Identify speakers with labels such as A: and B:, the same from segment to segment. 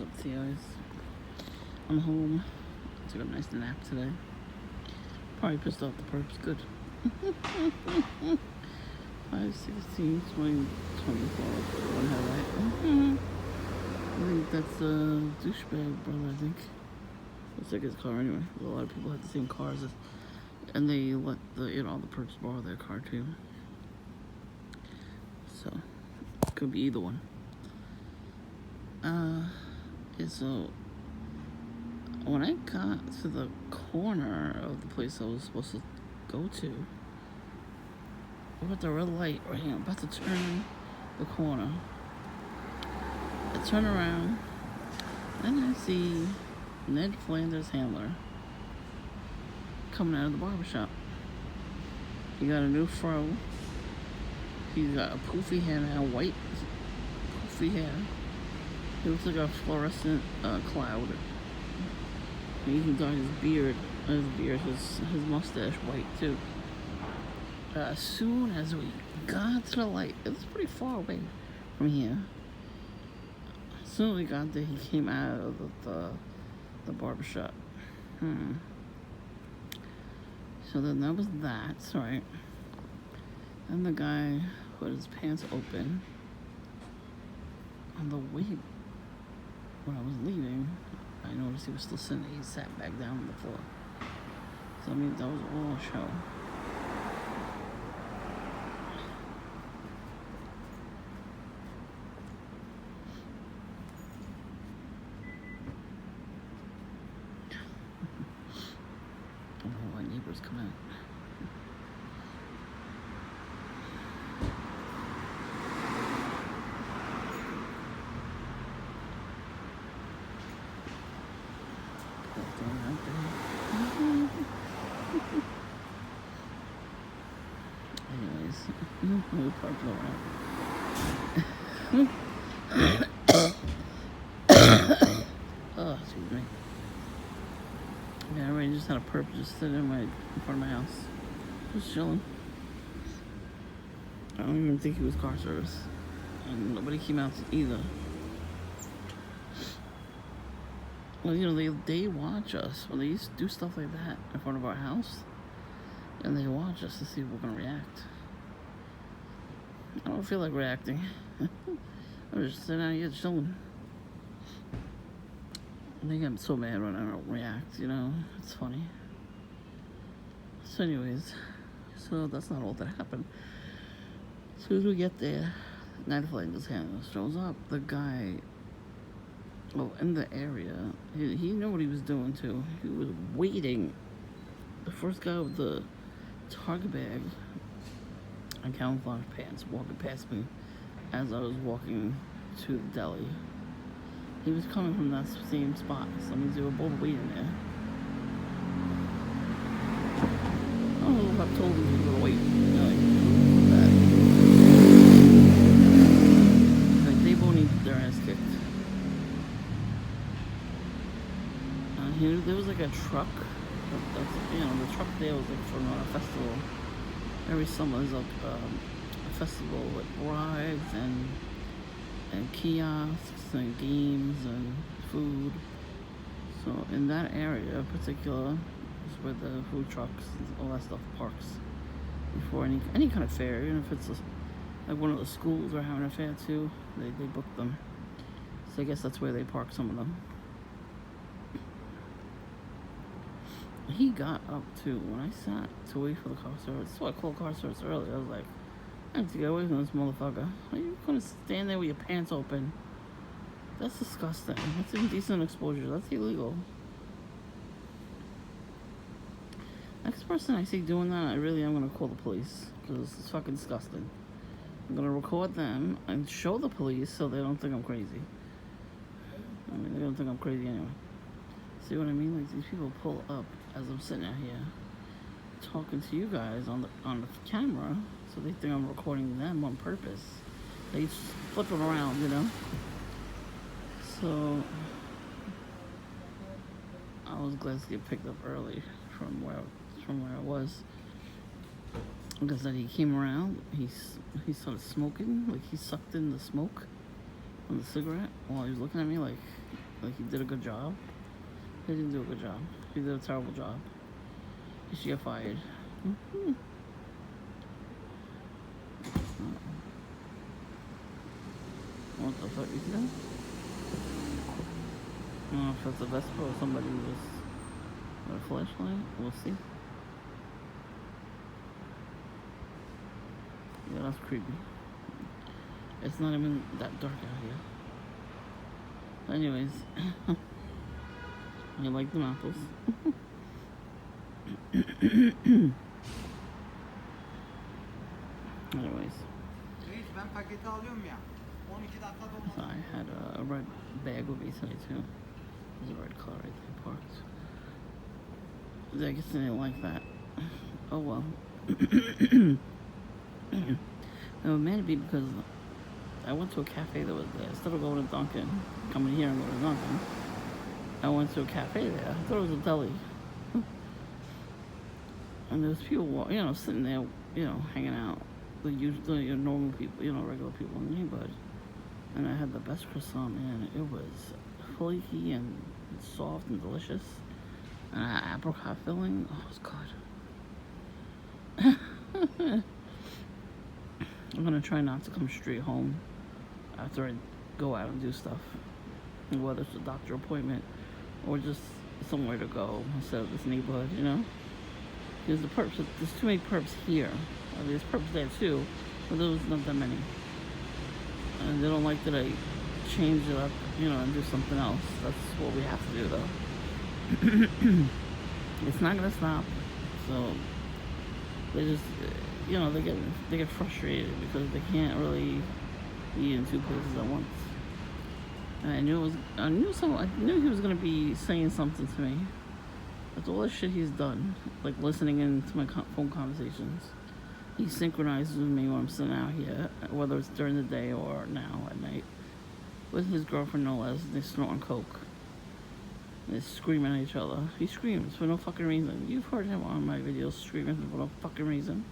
A: up to you guys? I'm home. Took a nice nap today. Probably pissed off the perps. Good. 5, 16, 20, 24. One highlight. I think that's a douchebag brother, I think. Looks like his car anyway. A lot of people have the same cars. And they let the perps borrow their car too. So, could be either one. Yeah, so when I got to the corner of the place I was supposed to go to, we're at the red light right here. I'm about to turn the corner. I turn around, and I see Ned Flanders' handler coming out of the barbershop. He got a new fro. He's got a poofy hair now, white poofy hair. He looks like a fluorescent cloud. He even dyed his beard, his mustache white too. As soon as we got to the light, it was pretty far away from here. As soon as we got there, he came out of the barbershop. So then that was that, right? And the guy put his pants open. On the way, when I was leaving, I noticed he was still sitting there. He sat back down on the floor. So I mean, that was all a show. I don't know why neighbors come out. Anyways, we parked around. Oh, excuse me. Yeah, I already just had a perp just sitting in front of my house. Just chilling. I don't even think he was car service. And nobody came out either. Well, they watch us. When they used to do stuff like that in front of our house, and they watch us to see if we're gonna react. I don't feel like reacting. I'm just sitting out here chilling. I think I'm so mad when I don't react, It's funny. So anyways, that's not all that happened. As soon as we get there, Night Flanders handler shows up. The guy, in the area, he knew what he was doing too. He was waiting. The first guy with the Target bag and camouflage pants walking past me as I was walking to the deli. He was coming from that same spot, so that means they were both waiting there. I don't know if I've told him he was gonna wait. They both need their ass kicked. There was like a truck. The truck there was like from a festival. Every summer there's like a festival with rides and kiosks and games and food. So in that area in particular is where the food trucks and all that stuff parks before any kind of fair, even if it's like one of the schools are having a fair too, they book them. So I guess that's where they park some of them. He got up too when I sat to wait for the car service. So I called car service earlier. I was like, I have to get away from this motherfucker. Are you gonna stand there with your pants open? That's disgusting. That's indecent exposure. That's illegal. Next person I see doing that, I really am gonna call the police because it's fucking disgusting. I'm gonna record them and show the police so they don't think I'm crazy. I mean, they don't think I'm crazy anyway. See what I mean? Like, these people pull up as I'm sitting out here talking to you guys on the camera, so they think I'm recording them on purpose. They flip them around, So I was glad to get picked up early from where I was. Like I said, he came around. He started smoking, like he sucked in the smoke from the cigarette while he was looking at me like, Like he did a good job. He didn't do a good job. He did a terrible job. He should get fired. Mm-hmm. What the fuck is that? I don't know if it's a Vespa or somebody just with a flashlight. We'll see. Yeah, that's creepy. It's not even that dark out here. Anyways, I like the apples. Anyways, so I had a red bag with me today too. There's a red car right there parked. I guess they didn't like that. Oh well. They were mad at me because I went to a cafe that was there. Instead of going to Dunkin', coming here and going to Dunkin', I went to a cafe there. I thought it was a deli. And there was people, sitting there, hanging out. The normal people, regular people in the neighborhood. And I had the best croissant, man. It was flaky and soft and delicious. And I had apricot filling. Oh, it was good. I'm gonna try not to come straight home after I go out and do stuff, whether it's a doctor appointment or just somewhere to go instead of this neighborhood, There's there's too many perps here. There's perps there too, but there's not that many. And they don't like that I change it up, and do something else. That's what we have to do though. It's not gonna stop, so they just, they get frustrated because they can't really be in two places at once. And I knew he was gonna be saying something to me. That's all the shit he's done, like listening into my phone conversations. He synchronizes with me when I'm sitting out here, whether it's during the day or now at night, with his girlfriend no less. They snorting coke. They're screaming at each other. He screams for no fucking reason. You've heard him on my videos screaming for no fucking reason.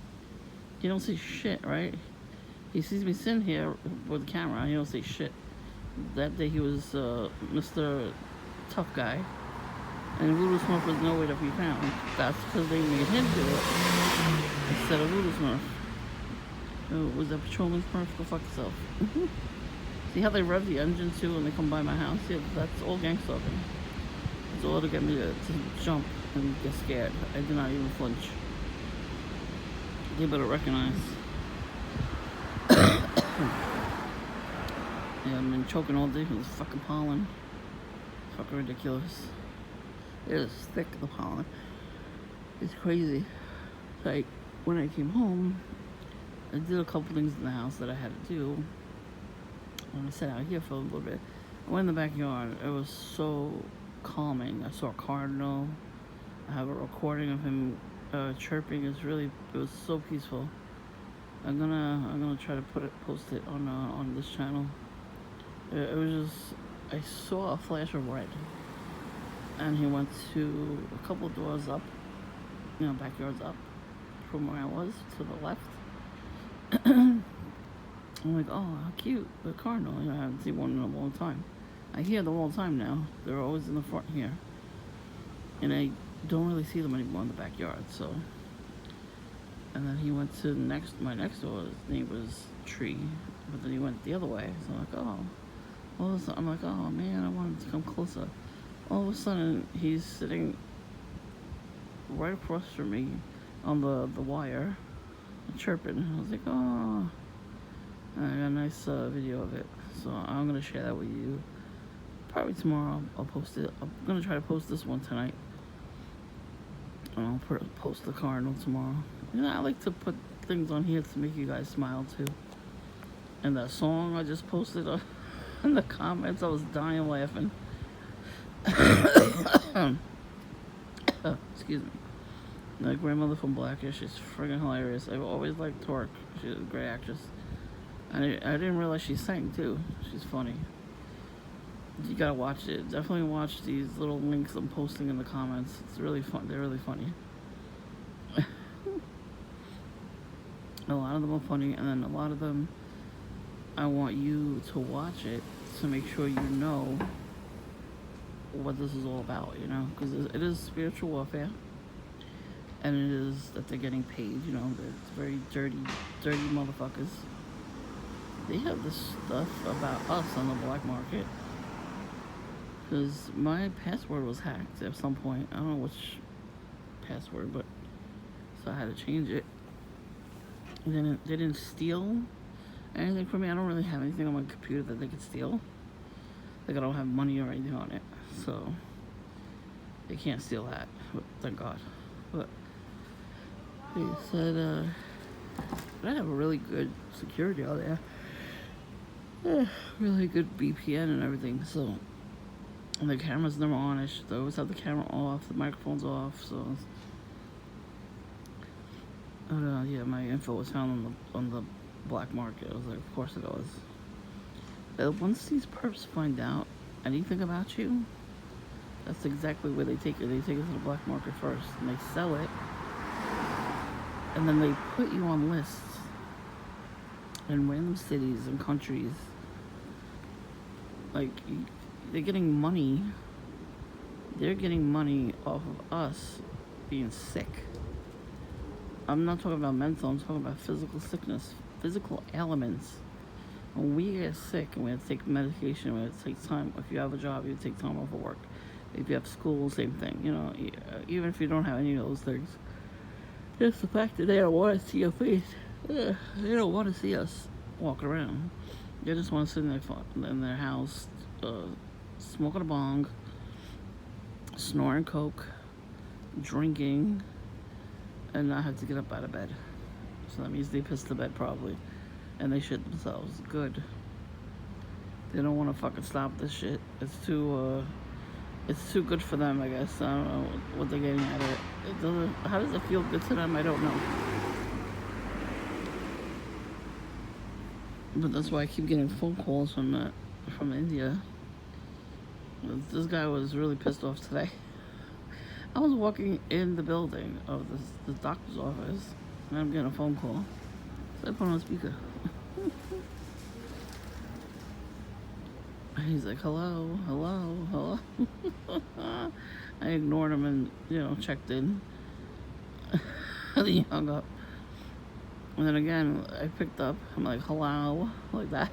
A: He don't say shit, right? He sees me sitting here with the camera. He don't say shit. That day he was Mr. Tough Guy, and Voodoo Smurf was nowhere to be found. That's because they made him do it instead of Voodoo Smurf. Oh, was that Patrolman Smurf? Go fuck yourself. See how they rev the engine too when they come by my house? Yeah, that's all gang stalking. It's all to get me to jump and get scared. I did not even flinch. They better recognize. Yeah, I've been choking all day from this fucking pollen. Fucking ridiculous. It is thick, the pollen. It's crazy. Like, when I came home, I did a couple things in the house that I had to do. When I sat out here for a little bit, I went in the backyard. It was so calming. I saw a cardinal. I have a recording of him chirping. It was so peaceful. I'm gonna try to post it on this channel. It was just, I saw a flash of red, and he went to a couple of doors up, backyards up from where I was to the left. I'm like, oh, how cute, the cardinal. I haven't seen one in a long time. I hear them all the time now. They're always in the front here, and I don't really see them anymore in the backyard. So, and then he went to my next door. His name was Tree, but then he went the other way. So I'm like, oh. All of a sudden, I'm like, oh man, I want him to come closer. All of a sudden, he's sitting right across from me on the wire, chirping. I was like, oh. And I got a nice video of it, so I'm gonna share that with you. Probably tomorrow I'll post it. I'm gonna try to post this one tonight, and I'll post the cardinal tomorrow. I like to put things on here to make you guys smile too. And that song I just posted in the comments, I was dying laughing. Excuse me. My grandmother from Blackish, she's friggin' hilarious. I've always liked Torque. She's a great actress. And I didn't realize she sang too. She's funny. You gotta watch it. Definitely watch these little links I'm posting in the comments. It's really fun. They're really funny. A lot of them are funny, and then a lot of them, I want you to watch it to make sure you know what this is all about, you know, because it is spiritual warfare, and it is that they're getting paid, you know. It's very dirty, dirty motherfuckers. They have this stuff about us on the black market. Because my password was hacked at some point. I don't know which password, but so I had to change it. They didn't steal anything from me. I don't really have anything on my computer that they could steal. Like I don't have money or anything on it, so they can't steal that. But thank God. But they said I have a really good security out there. Really good VPN and everything. So and the camera's never on. They always have the camera off, the microphone's off. So yeah, my info was found on the black market. I was like, of course it was. But once these perps find out anything about you, that's exactly where they take it. They take it to the black market first, and they sell it, and then they put you on lists in random cities and countries. Like, they're getting money. They're getting money off of us being sick. I'm not talking about mental, I'm talking about physical sickness, physical ailments. When we get sick and we have to take medication, we have to take time. If you have a job, you take time off of work. If you have school, same thing. You know, even if you don't have any of those things, just the fact that they don't want to see your face. They don't want to see us walking around. They just want to sit in their house, smoking a bong, snoring coke, drinking, and not have to get up out of bed. So that means they piss the bed probably, and they shit themselves. Good. They don't want to fucking stop this shit. It's too good for them, I guess. I don't know what they're getting out of it. It doesn't. How does it feel good to them? I don't know. But that's why I keep getting phone calls from India. This guy was really pissed off today. I was walking in the building of the doctor's office, and I'm getting a phone call. So I put on speaker. He's like, hello, hello, hello. I ignored him and, checked in. And he hung up. And then again, I picked up. I'm like, hello, like that.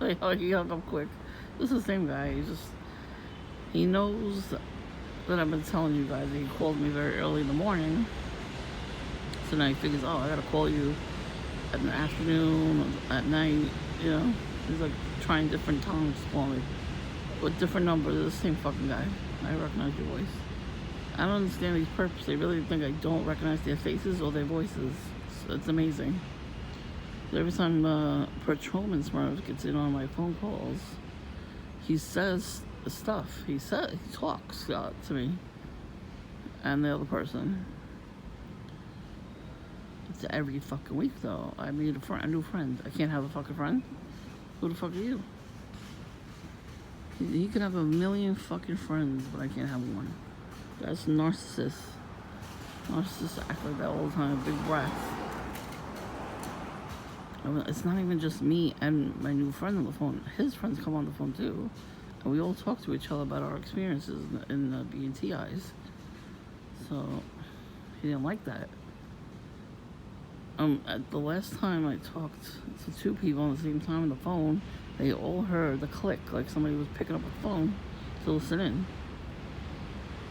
A: Like, oh, he hung up quick. This is the same guy. He knows that I've been telling you guys. He called me very early in the morning. So now he figures, oh, I gotta call you in the afternoon, or at night, He's like trying different times to call me with different numbers. It's the same fucking guy. I recognize your voice. I don't understand these perps. They really think I don't recognize their faces or their voices. It's amazing. So every time Patrolman Smurf gets in on my phone calls, he says stuff. He talks to me and the other person. It's every fucking week though. I meet a new friend. I can't have a fucking friend. Who the fuck are you? He can have a million fucking friends, but I can't have one. That's narcissists. Narcissists act like that all the time. Big breath. It's not even just me and my new friend on the phone. His friends come on the phone too. And we all talk to each other about our experiences in BNTIs. So, he didn't like that. At the last time I talked to two people at the same time on the phone, they all heard the click, like somebody was picking up the phone to listen in.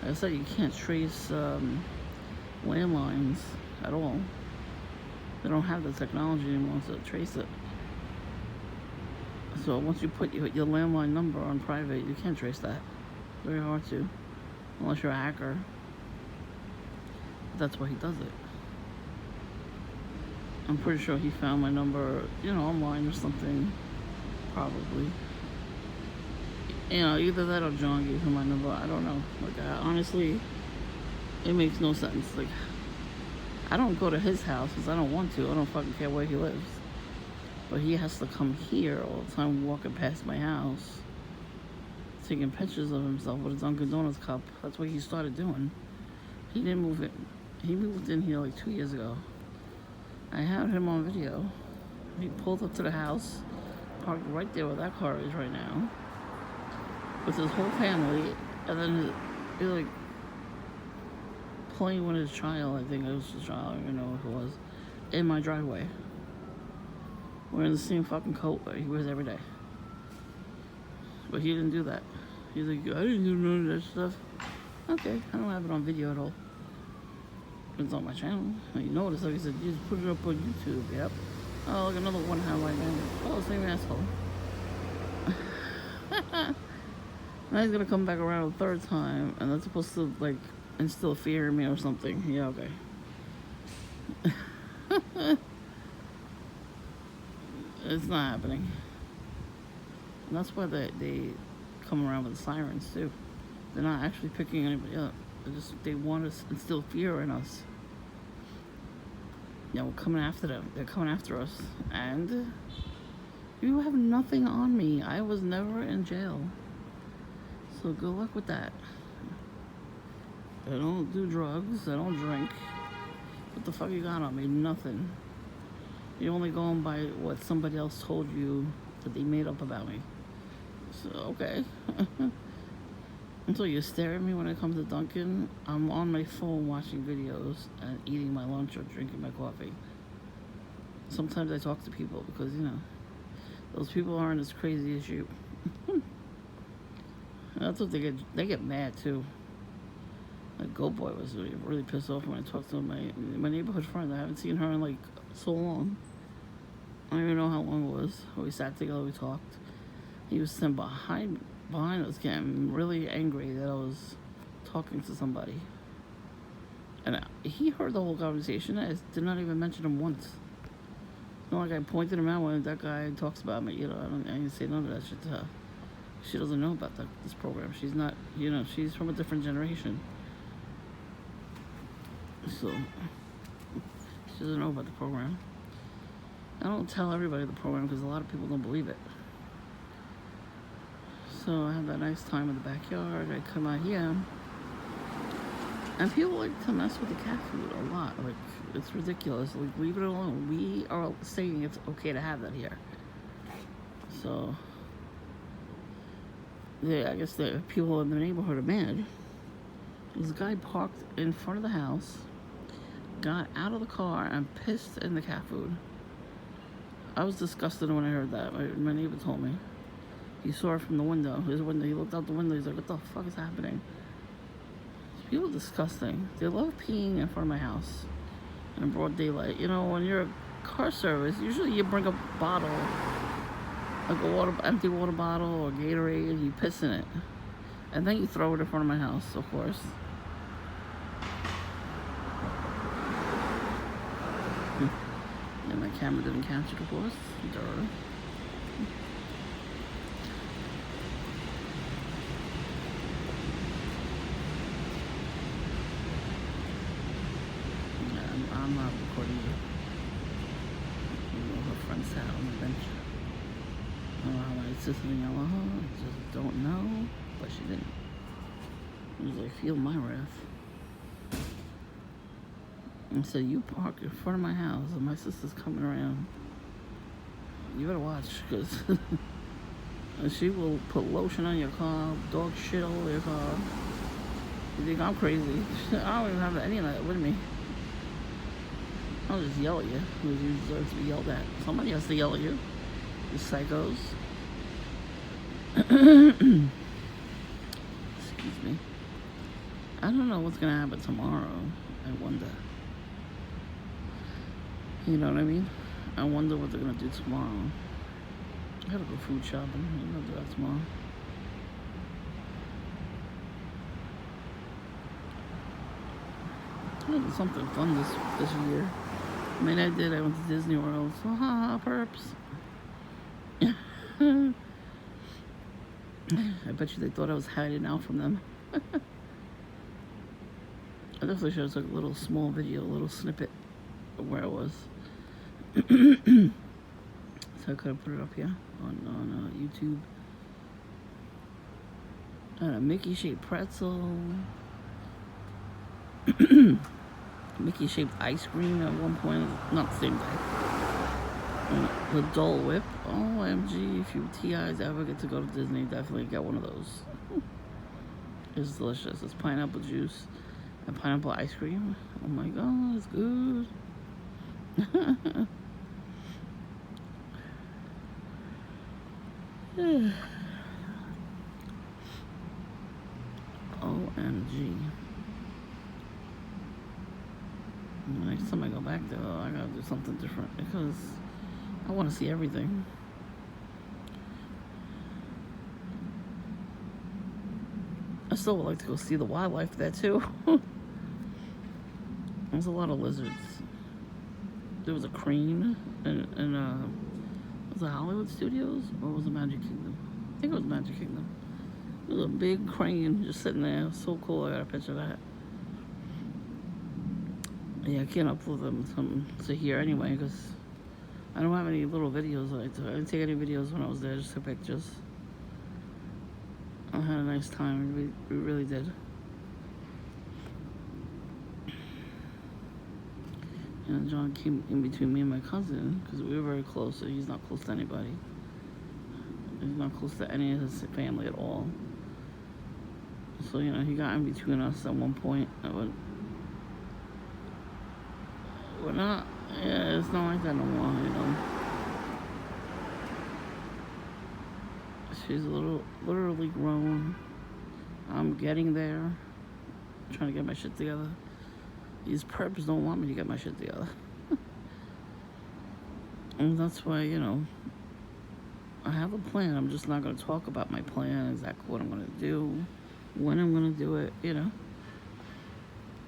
A: Like I said, you can't trace landlines at all. They don't have the technology anymore to trace it. So once you put your landline number on private, you can't trace that. Very hard to, unless you're a hacker. That's why he does it. I'm pretty sure he found my number, online or something. Probably. Either that or John gave him my number. I don't know. Like, honestly, it makes no sense. Like, I don't go to his house because I don't want to. I don't fucking care where he lives. But he has to come here all the time, walking past my house, taking pictures of himself with a Dunkin' Donuts cup. That's what he started doing. He didn't move in. He moved in here like 2 years ago. I had him on video. He pulled up to the house, parked right there where that car is right now, with his whole family, And then he like playing with his child. I think it was his child. I don't even know who it was. In my driveway, wearing the same fucking coat that he wears every day. But he didn't do that. He's like, I didn't do none of that stuff. Okay, I don't have it on video at all. It's on my channel. You notice, like I said, you just put it up on YouTube. Yep. Oh, look, another one highlight man. Oh, same asshole. Now he's gonna come back around a third time, and that's supposed to, like, instill fear in me or something. Yeah, okay. It's not happening. And that's why they come around with sirens, too. They're not actually picking anybody up. They want to instill fear in us. Yeah, we're coming after them. They're coming after us. And you have nothing on me. I was never in jail. So good luck with that. I don't do drugs. I don't drink. What the fuck you got on me? Nothing. You're only going by what somebody else told you that they made up about me. So, okay. Until you stare at me when it comes to Dunkin', I'm on my phone watching videos and eating my lunch or drinking my coffee. Sometimes I talk to people because, you know, those people aren't as crazy as you. That's what they get mad too. Like Go Boy was really pissed off when I talked to my neighborhood friend. I haven't seen her in like so long. I don't even know how long it was. We sat together, we talked. He was sitting behind us, getting really angry that I was talking to somebody. And he heard the whole conversation. I did not even mention him once. It's not like I pointed him out when that guy talks about me. You know, I didn't say none of that shit to her. She doesn't know about this program. She's not, you know, she's from a different generation. So, she doesn't know about the program. I don't tell everybody the program because a lot of people don't believe it. So I have that nice time in the backyard. I come out here. And people like to mess with the cat food a lot. Like, it's ridiculous. Like, leave it alone. We are saying it's okay to have that here. So, yeah, I guess the people in the neighborhood are mad. This guy parked in front of the house, got out of the car, and pissed in the cat food. I was disgusted when I heard that. My neighbor told me. He saw it from the window. His window. He looked out the window. He's like, what the fuck is happening? People are disgusting. They love peeing in front of my house in broad daylight. You know, when you're a car service, usually you bring a bottle, like a empty water bottle or Gatorade, and you piss in it. And then you throw it in front of my house, of course. And my camera didn't catch it, of course. Duh. I'm not recording you. You know, her friend sat on the bench. I don't know how my sister yelled at her. I just don't know. But she didn't. It was like, feel my wrath. And so you park in front of my house and my sister's coming around. You better watch, because she will put lotion on your car, dog shit all over your car. You think I'm crazy? I don't even have any of that with me. I'll just yell at you because you deserve to be yelled at. Somebody has to yell at you. You psychos. Excuse me. I don't know what's going to happen tomorrow. I wonder. You know what I mean? I wonder what they're going to do tomorrow. I gotta go food shopping. I'm going to do that tomorrow. I did something fun this year. I mean, I did. I went to Disney World. So, perps. I bet you they thought I was hiding out from them. I definitely should have took a little small video, a little snippet of where I was. So I could have put it up here on YouTube. And a Mickey-shaped pretzel. Mickey-shaped ice cream at one point. Not the same day. The Dole Whip. OMG, if you TIs ever get to go to Disney, definitely get one of those. It's delicious. It's pineapple juice and pineapple ice cream. Oh my god, it's good. OMG. Next time I go back there, I gotta do something different because I want to see everything. I still would like to go see the wildlife there too. There's a lot of lizards. There was a crane in was it Hollywood Studios or was it Magic Kingdom? I think it was Magic Kingdom. There was a big crane just sitting there. It was so cool. I got a picture of that. Yeah, I can't upload them to here anyway because I don't have any little videos that I took. I didn't take any videos when I was there, just took pictures. I had a nice time. We really did. And John came in between me and my cousin because we were very close. So he's not close to anybody. He's not close to any of his family at all. So, you know, he got in between us at one point. We're not, yeah, it's not like that no more, you know. She's literally grown. I'm getting there. I'm trying to get my shit together. These perps don't want me to get my shit together. And that's why, you know, I have a plan. I'm just not going to talk about my plan, exactly what I'm going to do, when I'm going to do it, you know.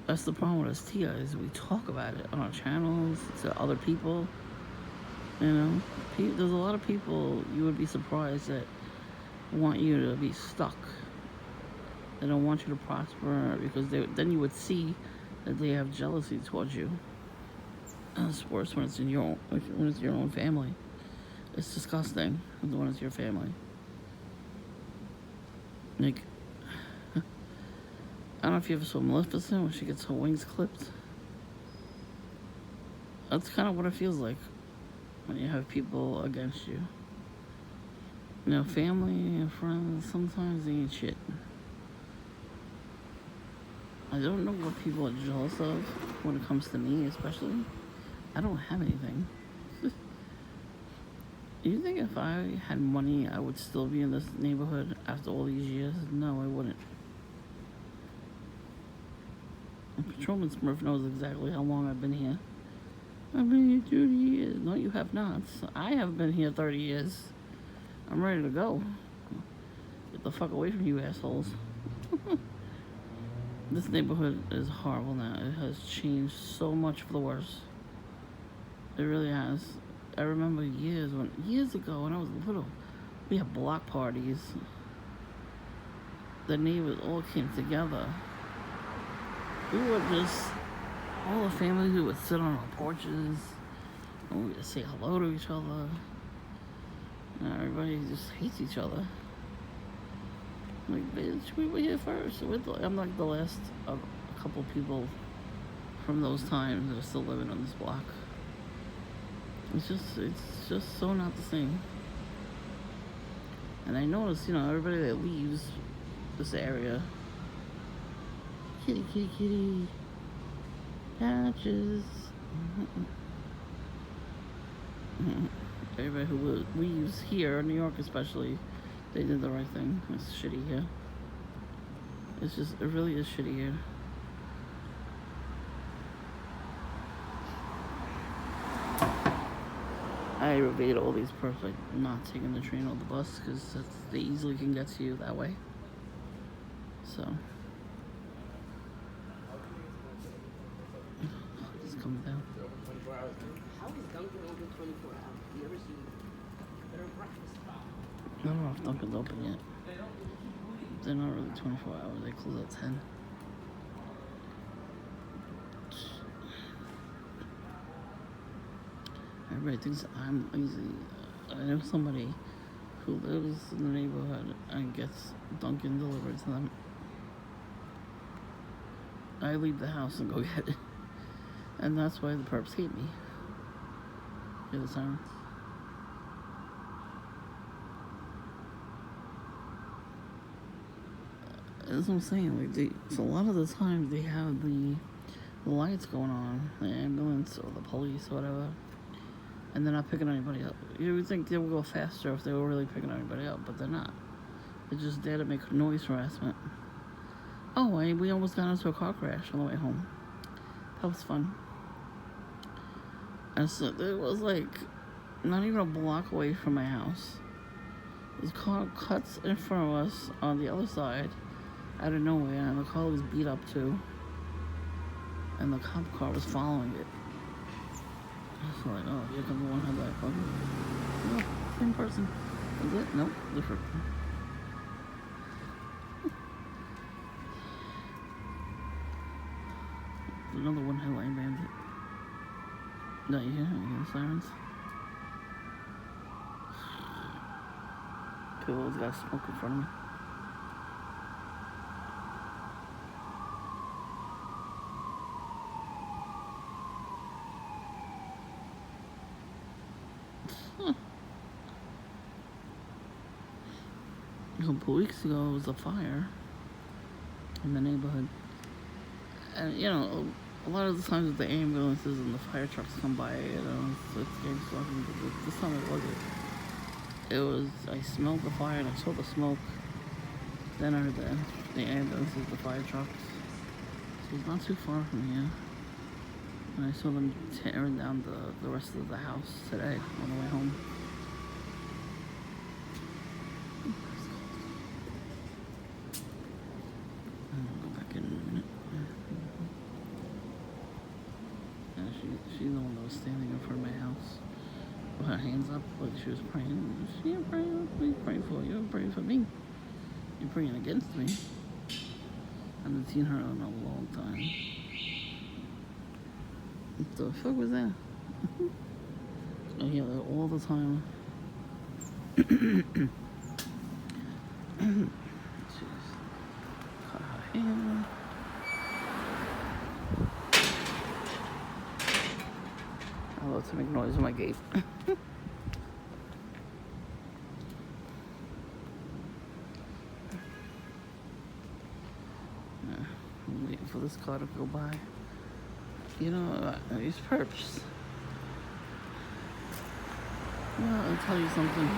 A: That's the problem with us Tia is we talk about it on our channels to other people. You know, there's a lot of people you would be surprised that want you to be stuck. They don't want you to prosper because then you would see that they have jealousy towards you. And it's worse when it's in your own family. It's disgusting when it's your family. Like, I don't know if you ever saw Maleficent when she gets her wings clipped. That's kind of what it feels like when you have people against you. You know, family and friends, sometimes they ain't shit. I don't know what people are jealous of when it comes to me, especially. I don't have anything. You think if I had money, I would still be in this neighborhood after all these years? No, I wouldn't. And Patrolman Smurf knows exactly how long I've been here. I've been here 30 years. No, you have not. I have been here 30 years. I'm ready to go. Get the fuck away from you assholes. This neighborhood is horrible now. It has changed so much for the worse. It really has. I remember years ago when I was little, we had block parties. The neighbors all came together. We would just, all the families, we would sit on our porches and we would say hello to each other. And everybody just hates each other. Like, bitch, we were here first. I'm like the last of a couple people from those times that are still living on this block. It's just so not the same. And I notice, you know, everybody that leaves this area, kitty, kitty, kitty, patches. Everybody who leaves here, in New York especially, they did the right thing. It's shitty here. It really is shitty here. I evade all these perks, like not taking the train or the bus, because they easily can get to you that way. So, it's coming down.
B: How is Dunkin' open 24 hours? You ever see better breakfast?
A: I don't know if Dunkin's open yet. They're not really 24 hours. They close at 10. Everybody thinks I'm lazy. I know somebody who lives in the neighborhood and gets Dunkin' delivered to them. I leave the house and go get it. And that's why the perps hate me. Hear the sirens? That's what I'm saying. Like, so a lot of the times they have the lights going on, the ambulance or the police or whatever, and they're not picking anybody up. You would think they would go faster if they were really picking anybody up, but they're not. They're just there to make noise harassment. Oh, we almost got into a car crash on the way home. That was fun. And so it was like not even a block away from my house. This car cuts in front of us on the other side out of nowhere, and the car was beat up too. And the cop car was following it. So like, oh, here comes the one headlight. Oh, same person. Is it? Nope, different. Another one headlight bandit. No, you hear the sirens? People always got smoke in front of me. A couple weeks ago, it was a fire in the neighborhood. And, you know, a lot of the times with the ambulances and the fire trucks come by, you know, it's getting smoking, but this time it wasn't. It was, I smelled the fire and I saw the smoke. Then I heard the ambulances, the fire trucks. So it's not too far from here. And I saw them tearing down the rest of the house today on the way home. I'll go back in a minute. Yeah, she's the one that was standing in front of my house with her hands up, like she was praying. She ain't praying. What are you praying for? You're praying for me. You're praying against me. I haven't seen her in a long time. What the fuck was that? Oh yeah, all the time. She's cut her hand. I love to make noise with my gate. I'm waiting for this car to go by. You know, these perps. Well, I'll tell you something.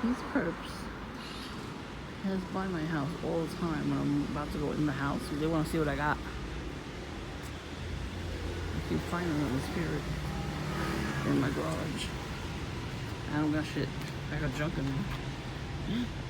A: These perps pass by my house all the time when I'm about to go in the house. They want to see what I got. I keep finding them in the spirit in my garage. I don't got shit. I got junk in there.